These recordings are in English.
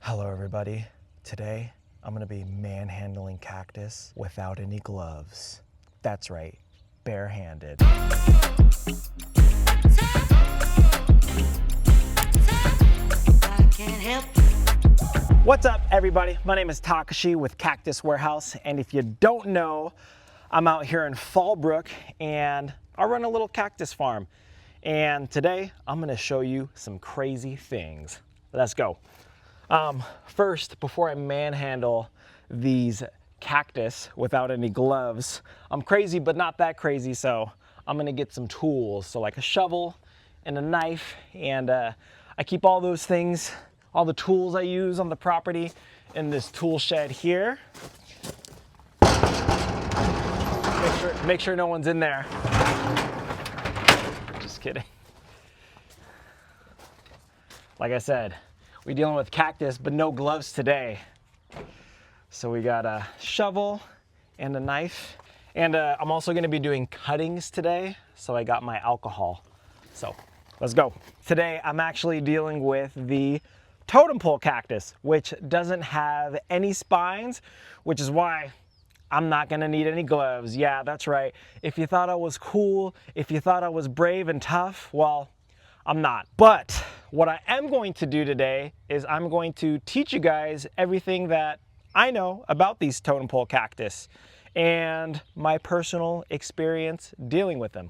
Hello everybody. Today I'm going to be manhandling cactus without any gloves. That's right, barehanded. What's up everybody? My name is Takashi with Cactus Warehouse, and if you don't know, I'm out here in Fallbrook and I run a little cactus farm. And today I'm going to show you some crazy things. Let's go. First, before I manhandle these cactus without any gloves, I'm crazy but not that crazy, so I'm gonna get some tools. So like a shovel and a knife, and I keep all those things, all the tools I use on the property in this tool shed here. Make sure no one's in there. Just kidding. Like I said, we're dealing with cactus, but no gloves today. So we got a shovel and a knife. And I'm also gonna be doing cuttings today. So I got my alcohol. So let's go. Today, I'm actually dealing with the Totem Pole Cactus, which doesn't have any spines, which is why I'm not gonna need any gloves. Yeah, that's right. If you thought I was cool, if you thought I was brave and tough, well, I'm not. But what I am going to do today is I'm going to teach you guys everything that I know about these totem pole cactus and my personal experience dealing with them.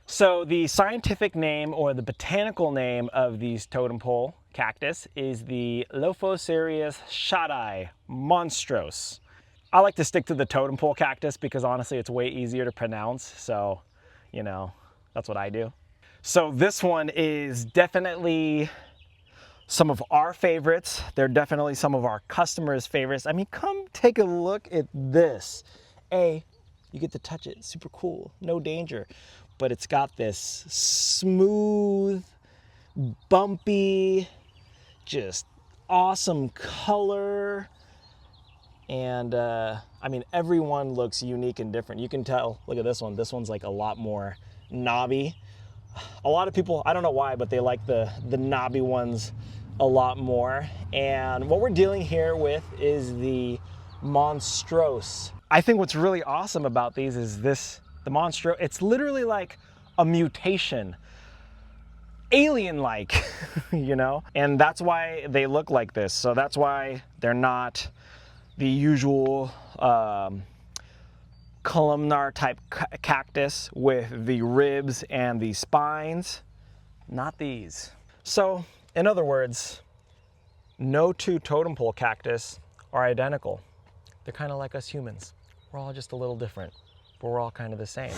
So the scientific name, or the botanical name, of these totem pole cactus is the Lophocereus shaddai monstros. I like to stick to the totem pole cactus because honestly it's way easier to pronounce, so you know, that's what I do. So this one is definitely some of our favorites. They're definitely some of our customers' favorites. I mean, come take a look at this. You get to touch it, super cool, no danger. But it's got this smooth, bumpy, just awesome color. And I mean, everyone looks unique and different. You can tell, look at this one. This one's like a lot more knobby. A lot of people, I don't know why, but they like the knobby ones a lot more. And what we're dealing here with is the monstrose. I think what's really awesome about these is the monstro, it's literally like a mutation, alien-like, you know? And that's why they look like this. So that's why they're not the usual columnar type cactus with the ribs and the spines. Not these. So in other words, no two totem pole cactus are identical. They're kind of like us humans. We're all just a little different, but we're all kind of the same.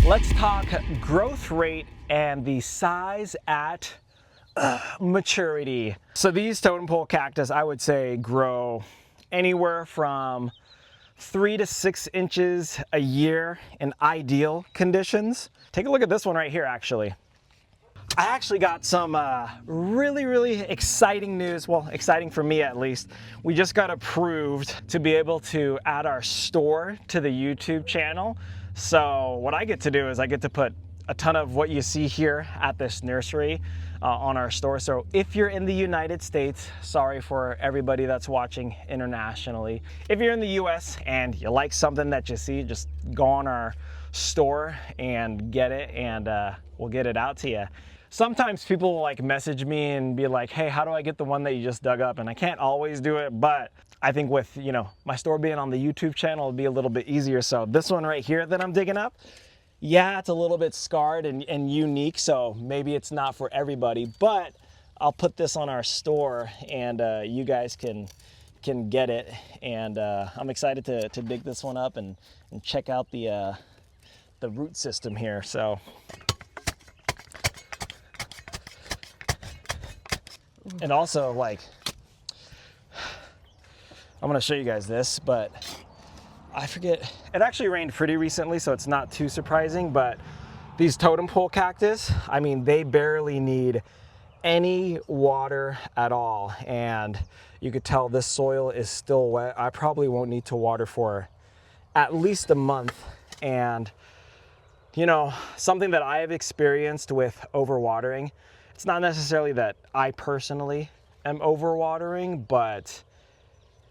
Let's talk growth rate and the size at maturity. So these totem pole cactus, I would say, grow anywhere from 3 to 6 inches a year in ideal conditions. Take a look at this one right here, actually. I actually got some really exciting news. Well, exciting for me at least. We just got approved to be able to add our store to the YouTube channel. So what I get to do is I get to put a ton of what you see here at this nursery on our store. So if you're in the United States, sorry for everybody that's watching internationally. If you're in the US and you like something that you see, just go on our store and get it, and we'll get it out to you. Sometimes people will like message me and be like, hey, how do I get the one that you just dug up? And I can't always do it, but I think with, you know, my store being on the YouTube channel, it'll be a little bit easier. So this one right here that I'm digging up, yeah, it's a little bit scarred and unique, so maybe it's not for everybody, but I'll put this on our store and you guys can get it. And I'm excited to dig this one up and check out the root system here. So, and also, like, I'm gonna show you guys this, but I forget, it actually rained pretty recently, so it's not too surprising, but these totem pole cactus, I mean, they barely need any water at all. And you could tell this soil is still wet. I probably won't need to water for at least a month. And you know, something that I have experienced with overwatering, It's not necessarily that I personally am overwatering, but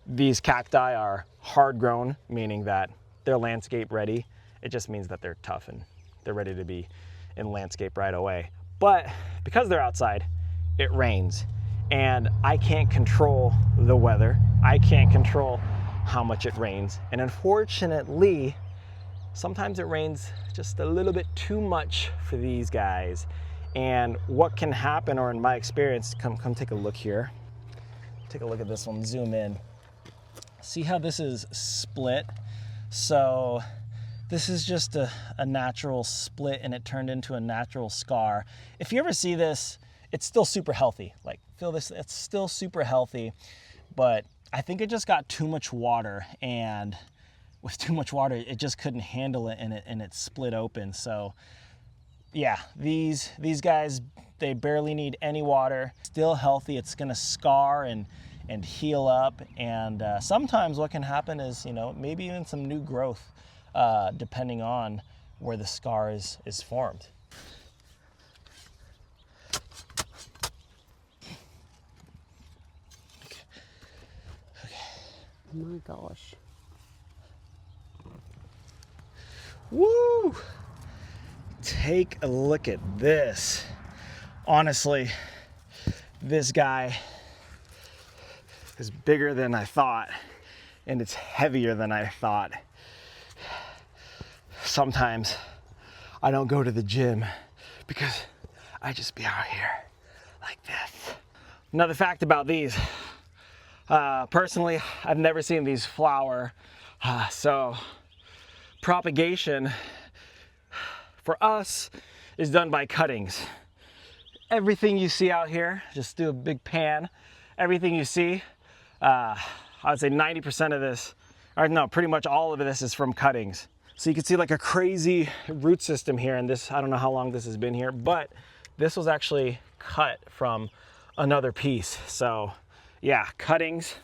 these cacti are hard grown, meaning that they're landscape ready. It just means that they're tough and they're ready to be in landscape right away. But because they're outside, it rains, and I can't control the weather. I can't control how much it rains. And unfortunately, sometimes it rains just a little bit too much for these guys. And what can happen, or in my experience, come take a look here. Take a look at this one, zoom in. See how this is split? So this is just a natural split, and it turned into a natural scar. If you ever see this, it's still super healthy. Like, feel this, it's still super healthy, but I think it just got too much water, and with too much water, it just couldn't handle it, and it split open. So yeah, these guys, they barely need any water. Still healthy. It's gonna scar and heal up, and sometimes what can happen is, you know, maybe even some new growth, depending on where the scar is formed. Oh my gosh. Woo! Take a look at this. Honestly, this guy is bigger than I thought, and it's heavier than I thought. Sometimes I don't go to the gym because I just be out here like this. Another fact about these, personally, I've never seen these flower. So propagation for us is done by cuttings. Everything you see out here, just do a big pan. Everything you see, I would say 90% of this, or no, pretty much all of this is from cuttings. So you can see like a crazy root system here, and this, I don't know how long this has been here, but this was actually cut from another piece. So yeah, cuttings.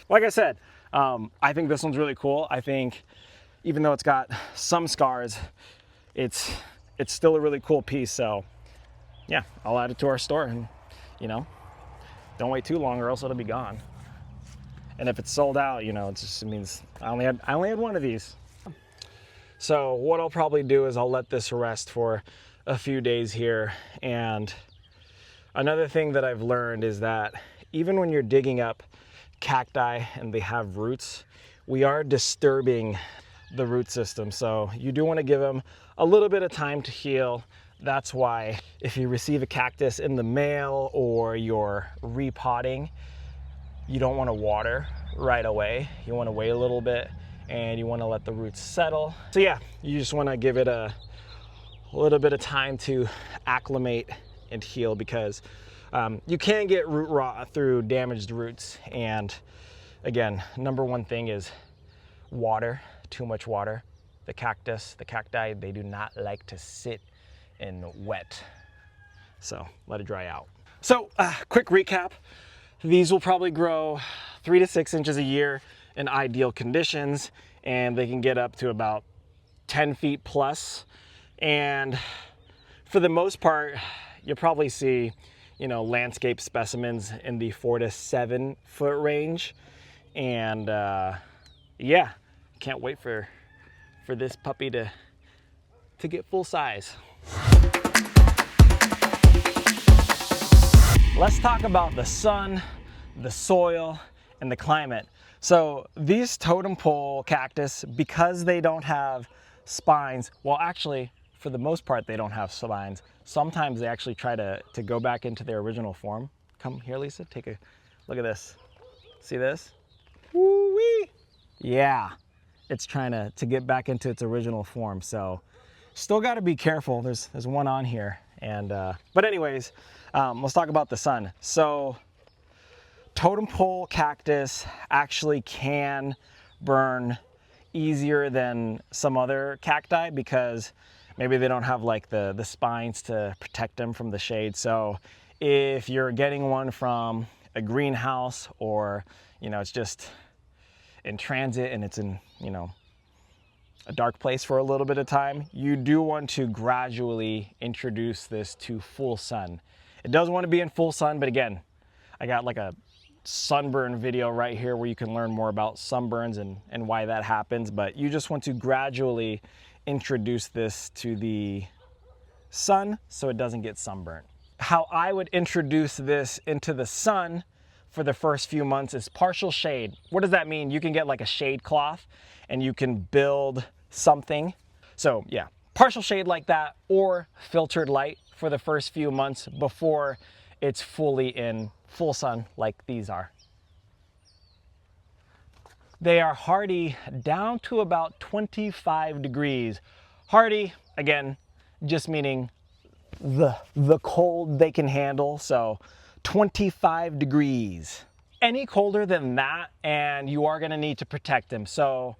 Like I said, I think this one's really cool. I think even though it's got some scars, it's still a really cool piece. So yeah, I'll add it to our store, and you know, don't wait too long or else it'll be gone. And if it's sold out, you know, it means I only had one of these. So what I'll probably do is I'll let this rest for a few days here. And another thing that I've learned is that even when you're digging up cacti and they have roots, we are disturbing the root system. So you do want to give them a little bit of time to heal. That's why if you receive a cactus in the mail or you're repotting, you don't want to water right away. You want to wait a little bit, and you want to let the roots settle. So yeah, you just want to give it a little bit of time to acclimate and heal, because you can get root rot through damaged roots. And again, number one thing is water, too much water. The cacti, they do not like to sit in wet. So let it dry out. So quick recap. These will probably grow 3 to 6 inches a year in ideal conditions, and they can get up to about 10 feet plus. And for the most part, you'll probably see, you know, landscape specimens in the 4 to 7 foot range. And yeah, can't wait for this puppy to get full size. Let's talk about the sun, the soil, and the climate. So these totem pole cactus, because they don't have spines, well, actually, for the most part, they don't have spines. Sometimes they actually try to go back into their original form. Come here, Lisa, take a look at this. See this? Woo-wee! Yeah, it's trying to get back into its original form. So still got to be careful. There's one on here. And but anyways, let's talk about the sun. So totem pole cactus actually can burn easier than some other cacti, because maybe they don't have like the spines to protect them from the shade. So if you're getting one from a greenhouse, or you know, it's just in transit and it's in, you know, a dark place for a little bit of time, you do want to gradually introduce this to full sun. It does want to be in full sun, but again, I got like a sunburn video right here where you can learn more about sunburns and why that happens. But you just want to gradually introduce this to the sun so it doesn't get sunburnt. How I would introduce this into the sun for the first few months is partial shade. What does that mean? You can get like a shade cloth and you can build something. So yeah, partial shade like that, or filtered light for the first few months before it's fully in full sun like these are. They are hardy down to about 25 degrees. Hardy, again, just meaning the cold they can handle, so 25 degrees. Any colder than that and you are gonna need to protect them. So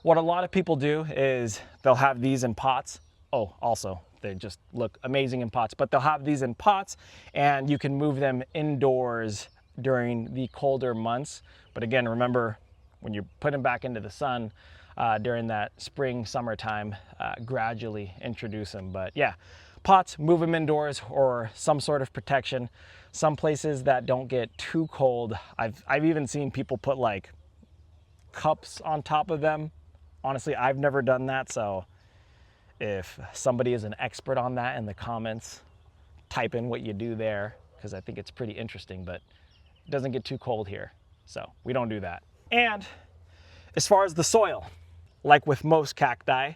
what a lot of people do is they'll have these in pots. Oh, also, they just look amazing in pots, but they'll have these in pots and you can move them indoors during the colder months. But again, remember, when you put them back into the sun during that spring, summertime, gradually introduce them. But yeah, pots, move them indoors or some sort of protection. Some places that don't get too cold, I've even seen people put like cups on top of them. Honestly, I've never done that, so if somebody is an expert on that in the comments, type in what you do there, because I think it's pretty interesting, but it doesn't get too cold here, so we don't do that. And as far as the soil, like with most cacti,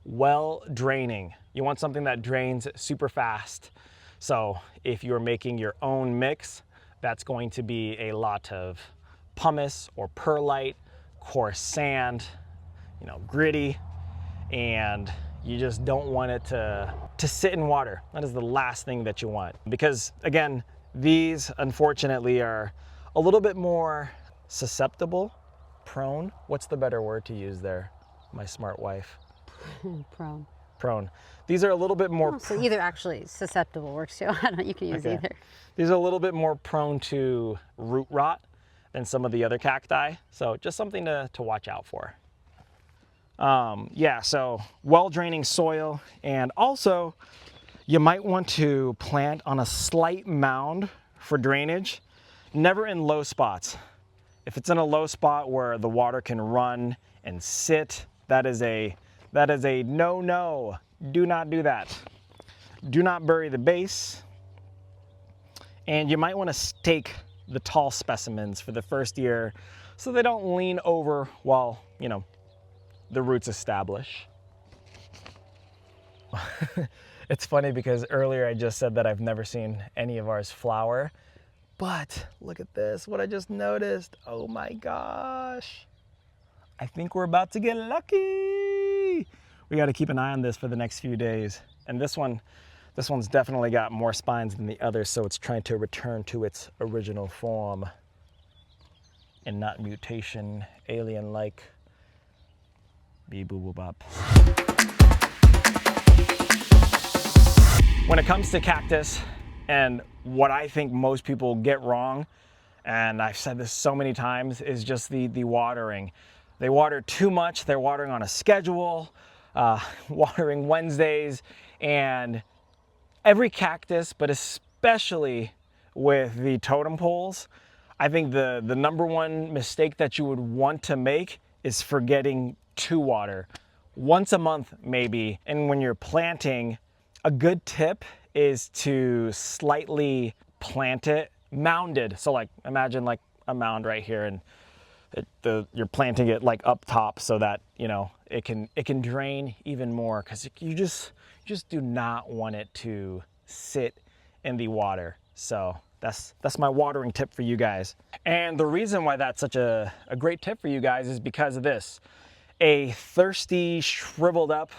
well draining. You want something that drains super fast. So if you're making your own mix, that's going to be a lot of pumice or perlite, coarse sand, you know, gritty, and you just don't want it to sit in water. That is the last thing that you want, because again, these unfortunately are a little bit more susceptible, prone. What's the better word to use there, my smart wife? Prone. These are a little bit more. So either actually susceptible works too. I don't. You can use either. These are a little bit more prone to root rot than some of the other cacti. So just something to watch out for. Yeah, so well draining soil, and also you might want to plant on a slight mound for drainage, never in low spots. If it's in a low spot where the water can run and sit, that is a no-no. Do not do that. Do not bury the base. And you might want to stake the tall specimens for the first year so they don't lean over while, you know, the roots establish. It's funny because earlier I just said that I've never seen any of ours flower, but look at this, what I just noticed. Oh my gosh. I think we're about to get lucky. We got to keep an eye on this for the next few days. And this one's definitely got more spines than the others, so it's trying to return to its original form and not mutation, alien-like. Bee boo boo bop. When it comes to cactus, and what I think most people get wrong, and I've said this so many times, is just the watering. They water too much. They're watering on a schedule, watering Wednesdays, and every cactus, but especially with the totem poles, I think the number one mistake that you would want to make is forgetting to water once a month maybe. And when you're planting, a good tip is to slightly plant it mounded. So like imagine like a mound right here, and you're planting it like up top so that, you know, it can drain even more, because you just do not want it to sit in the water. So that's my watering tip for you guys. And the reason why that's such a great tip for you guys is because of this. A thirsty, shriveled up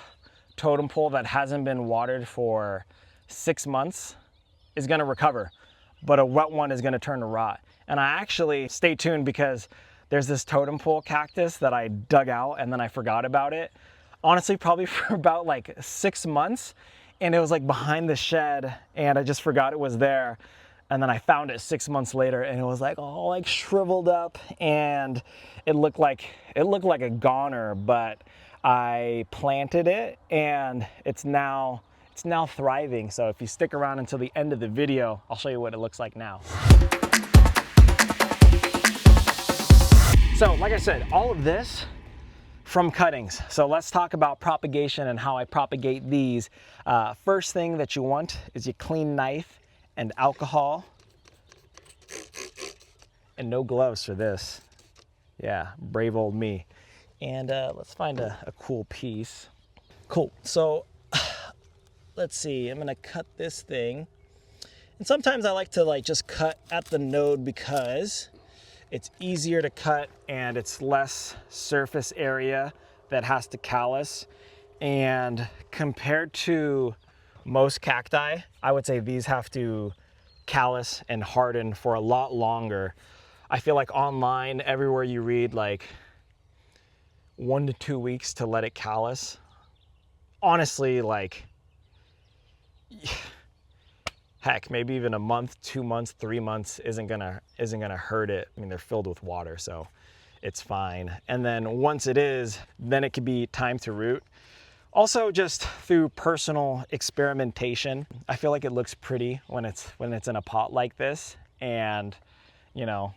totem pole that hasn't been watered for 6 months is gonna recover, but a wet one is gonna turn to rot. And I actually, stay tuned, because there's this totem pole cactus that I dug out and then I forgot about it. Honestly, probably for about like 6 months, and it was like behind the shed and I just forgot it was there. And then I found it 6 months later and it was like all like shriveled up, and it looked like a goner, but I planted it and it's now it's now thriving. So if you stick around until the end of the video, I'll show you what it looks like now. So like I said, all of this from cuttings. So let's talk about propagation and how I propagate these. First thing that you want is your clean knife and alcohol, and no gloves for this. Yeah, brave old me. And let's find a cool piece. Cool, so let's see, I'm gonna cut this thing. And sometimes I like to just cut at the node because it's easier to cut and it's less surface area that has to callus. And compared to most cacti, I would say these have to callus and harden for a lot longer. I feel like online, everywhere you read, like 1 to 2 weeks to let it callus. Honestly, like, heck, maybe even a month, 2 months, 3 months isn't gonna hurt it. I mean, they're filled with water, so it's fine. And then once it is, then it could be time to root. Also, just through personal experimentation, I feel like it looks pretty when it's in a pot like this, and you know,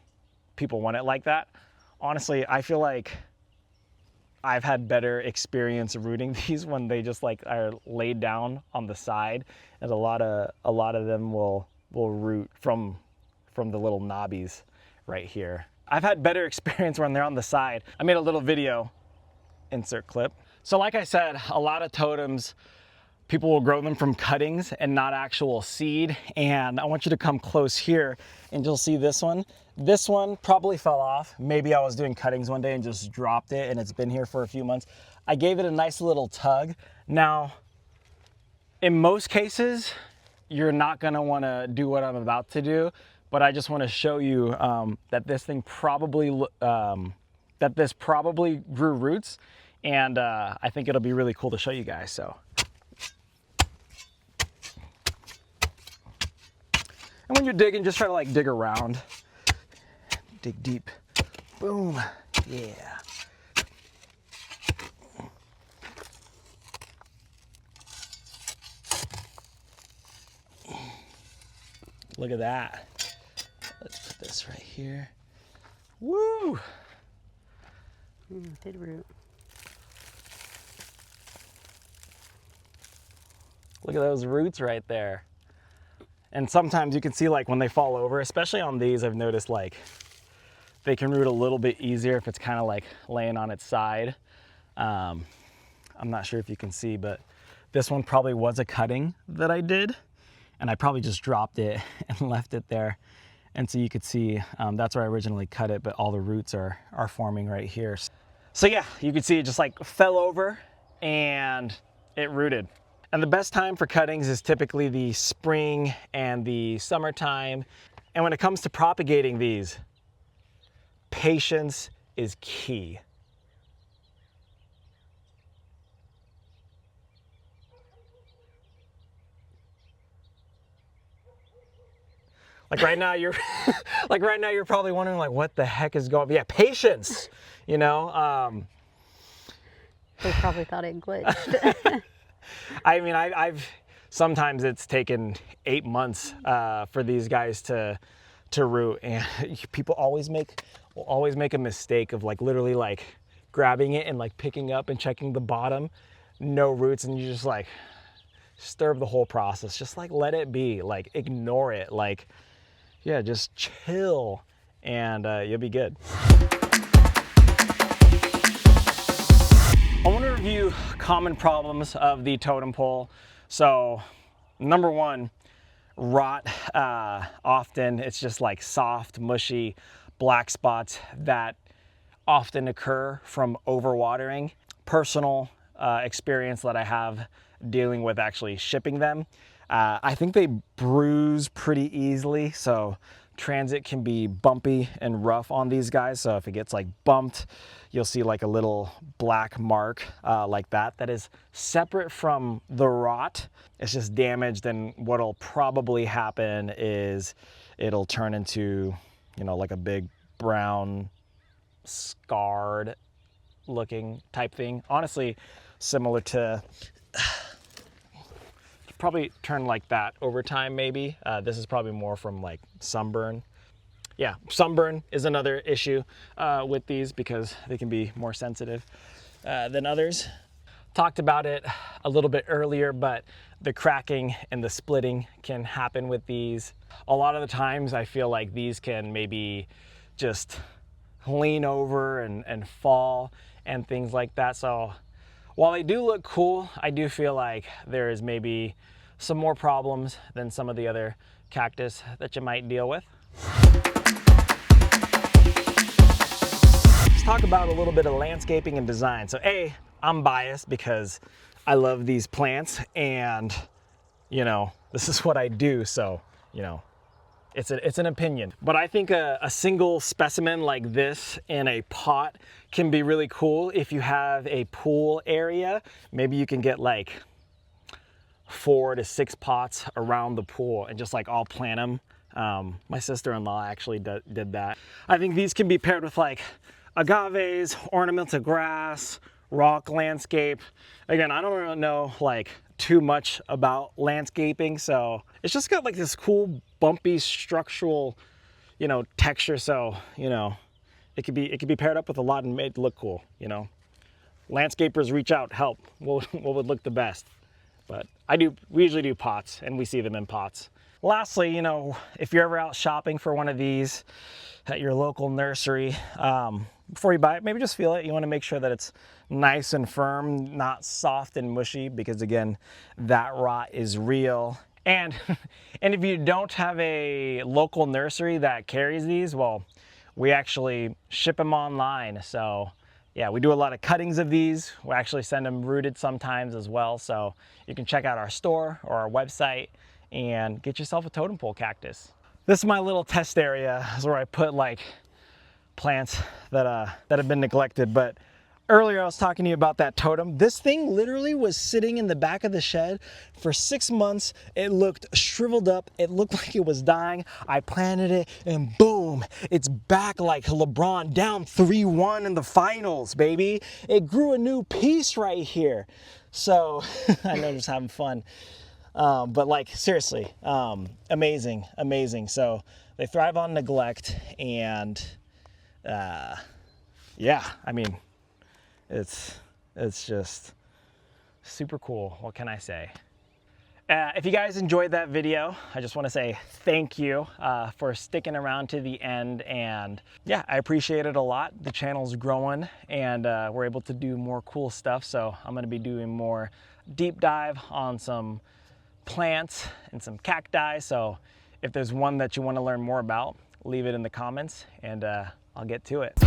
people want it like that. Honestly, I feel like I've had better experience rooting these when they just like are laid down on the side, and a lot of them will root from the little knobbies right here. I've had better experience when they're on the side. I made a little video, insert clip. So like I said, a lot of totems, people will grow them from cuttings and not actual seed. And I want you to come close here and you'll see this one. This one probably fell off. Maybe I was doing cuttings one day and just dropped it and it's been here for a few months. I gave it a nice little tug. Now, in most cases, you're not gonna wanna do what I'm about to do, but I just wanna show you that this thing probably, this probably grew roots, and I think it'll be really cool to show you guys, so. And when you're digging, just try to like dig around. Dig deep. Boom. Yeah. Look at that. Let's put this right here. Woo! It did root. Look at those roots right there. And sometimes you can see like when they fall over, especially on these, I've noticed like they can root a little bit easier if it's kind of like laying on its side. I'm not sure if you can see, but this one probably was a cutting that I did, and I probably just dropped it and left it there. And so you could see that's where I originally cut it, but all the roots are forming right here. So yeah, you can see it just like fell over and it rooted. And the best time for cuttings is typically the spring and the summertime. And when it comes to propagating these, patience is key. Like right now you're you're probably wondering like what the heck is going on. Yeah, patience, you know. They probably thought it glitched. I mean, I've sometimes it's taken 8 months for these guys to root, and people always make a mistake of like literally like grabbing it and like picking up and checking the bottom, no roots, and you just like disturb the whole process. Just like let it be, like ignore it, like yeah, just chill, and you'll be good. I want to review common problems of the totem pole. So, number one, rot. Often it's just like soft, mushy, black spots that often occur from overwatering. Personal experience that I have dealing with actually shipping them. I think they bruise pretty easily, so transit can be bumpy and rough on these guys. So if it gets like bumped, you'll see like a little black mark like that. That is separate from the rot. It's just damaged, and what'll probably happen is it'll turn into, you know, like a big brown scarred looking type thing. Honestly, similar to probably turn like that over time maybe. This is probably more from like sunburn. Yeah, sunburn is another issue with these because they can be more sensitive than others. Talked about it a little bit earlier, but the cracking and the splitting can happen with these. A lot of the times I feel like these can maybe just lean over and fall and things like that. So while they do look cool, I do feel like there is maybe some more problems than some of the other cactus that you might deal with. Let's talk about a little bit of landscaping and design. So I'm biased because I love these plants and, you know, this is what I do. So, you know, it's an opinion. But I think a single specimen like this in a pot can be really cool if you have a pool area. Maybe you can get like 4 to 6 pots around the pool and just like all plant them. My sister-in-law actually did that. I think these can be paired with like agaves, ornamental grass, rock landscape. Again, I don't really know like too much about landscaping, so it's just got like this cool bumpy structural, you know, texture. So, you know, it could be paired up with a lot and made to look cool, you know. Landscapers reach out, help. What would look the best? But we usually do pots, and we see them in pots. Lastly, you know, if you're ever out shopping for one of these at your local nursery, before you buy it, maybe just feel it. You want to make sure that it's nice and firm, not soft and mushy, because again, that rot is real. And if you don't have a local nursery that carries these, well, we actually ship them online. So yeah, we do a lot of cuttings of these. We actually send them rooted sometimes as well. So you can check out our store or our website and get yourself a totem pole cactus. This is my little test area. This is where I put like plants that have been neglected. But earlier I was talking to you about that totem. This thing literally was sitting in the back of the shed for 6 months. It looked shriveled up. It looked like it was dying. I planted it and boom, it's back like LeBron, down 3-1 in the finals, baby. It grew a new piece right here. So I know, just having fun. But like seriously, amazing. So they thrive on neglect, and yeah, I mean, it's just super cool. What can I say? If you guys enjoyed that video, I just want to say thank you for sticking around to the end. And yeah, I appreciate it a lot. The channel's growing, and we're able to do more cool stuff. So I'm going to be doing more deep dive on some plants and some cacti. So if there's one that you want to learn more about, leave it in the comments, and I'll get to it.